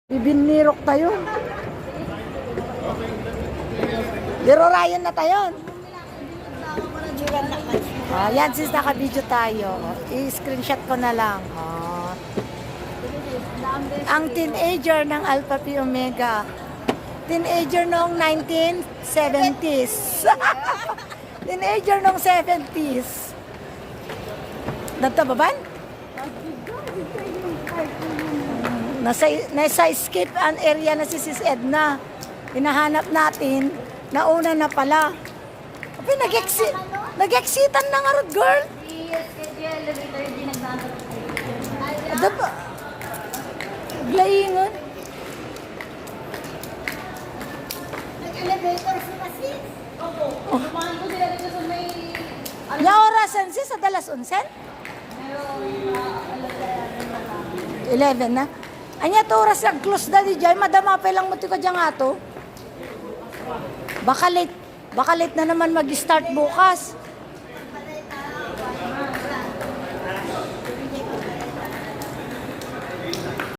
Ibinirok tayo. Pero Ryan na tayo. Yan sis, naka-video tayo. I-screenshot ko na lang. Ang teenager ng Alpha Phi Omega. Teenager noong 1970s. Teenager noong 70s. Nagtababan? Nasa escape an area na si Sis Edna. Hinahanap natin. Nauna na pala. Nag-exitan na nga rin, girl. Diba? Glaingon. Nag-elevator sila sis? Opo. Dumaan ko sila dito sa may... Ya orasan sis, sa dalas 11? 11 na. Anya to oras ang close na di dyan. Madama pa lang mo ko dyan nga to. Baka late na naman mag-start bukas.